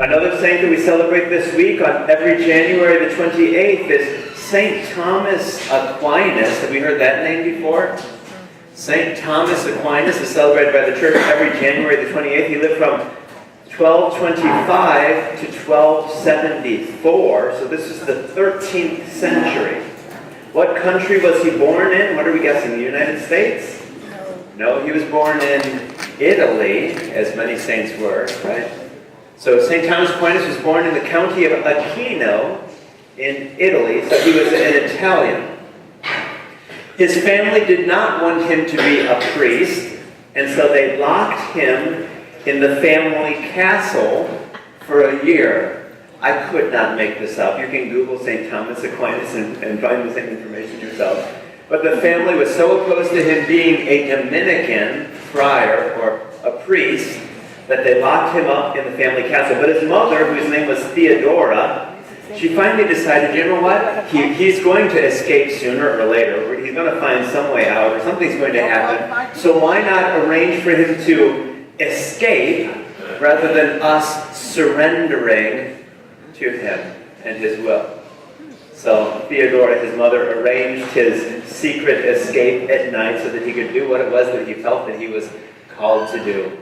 Another saint that we celebrate this week on every January the 28th is St. Thomas Aquinas. Have we heard that name before? St. Thomas Aquinas is celebrated by the church every January the 28th. He lived from 1225 to 1274, so this is the 13th century. What country was he born in? What are we guessing? The United States? No, he was born in Italy, as many saints were, right? So St. Thomas Aquinas was born in the county of Aquino in Italy, so he was an Italian. His family did not want him to be a priest, and so they locked him in the family castle for a year. I could not make this up. You can Google St. Thomas Aquinas and find the same information yourself. But the family was so opposed to him being a Dominican friar or a priest that they locked him up in the family castle. But his mother, whose name was Theodora, she finally decided, you know what? He's going to escape sooner or later. He's going to find some way out, or something's going to happen. So why not arrange for him to escape rather than us surrendering to him and his will? So Theodora, his mother, arranged his secret escape at night so that he could do what it was that he felt that he was called to do.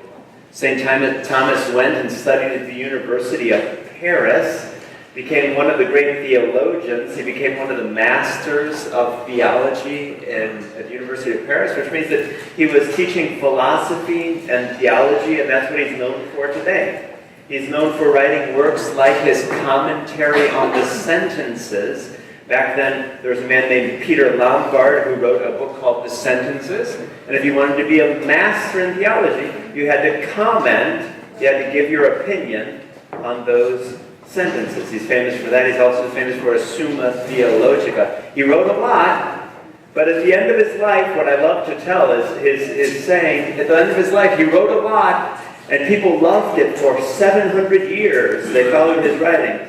St. Thomas went and studied at the University of Paris, became one of the great theologians. He became one of the masters of theology at the University of Paris, which means that he was teaching philosophy and theology, and that's what he's known for today. He's known for writing works like his commentary on the sentences. Back then, there was a man named Peter Lombard who wrote a book called The Sentences. And if you wanted to be a master in theology, you had to comment, you had to give your opinion on those sentences. He's famous for that. He's also famous for a Summa Theologica. He wrote a lot, but at the end of his life, what I love to tell is his saying, at the end of his life, he wrote a lot, and people loved it for 700 years. They followed his writings.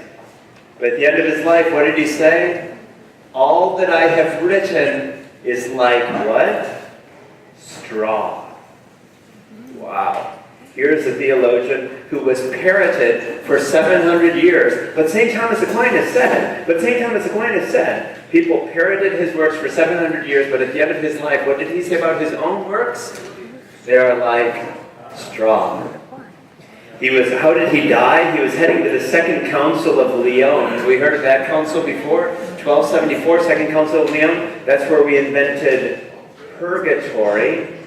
But at the end of his life, what did he say? All that I have written is like what? Straw. Wow. Here's a theologian who was parroted for 700 years. But St. Thomas Aquinas said, people parroted his works for 700 years, but at the end of his life, what did he say about his own works? They are like straw. How did he die? He was heading to the Second Council of Lyon. Have we heard of that council before? 1274, Second Council of Lyon. That's where we invented purgatory.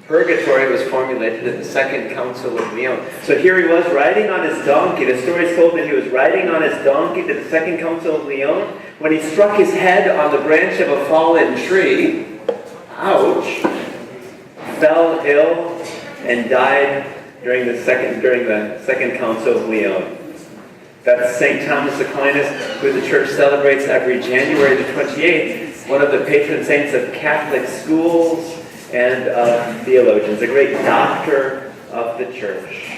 Purgatory was formulated at the Second Council of Lyon. So here he was riding on his donkey. The story is told that he was riding on his donkey to the Second Council of Lyon when he struck his head on the branch of a fallen tree. Ouch! Fell ill and died during the Second Council of Lyon. That's St. Thomas Aquinas, who the church celebrates every January the 28th, one of the patron saints of Catholic schools and of theologians, a great doctor of the church.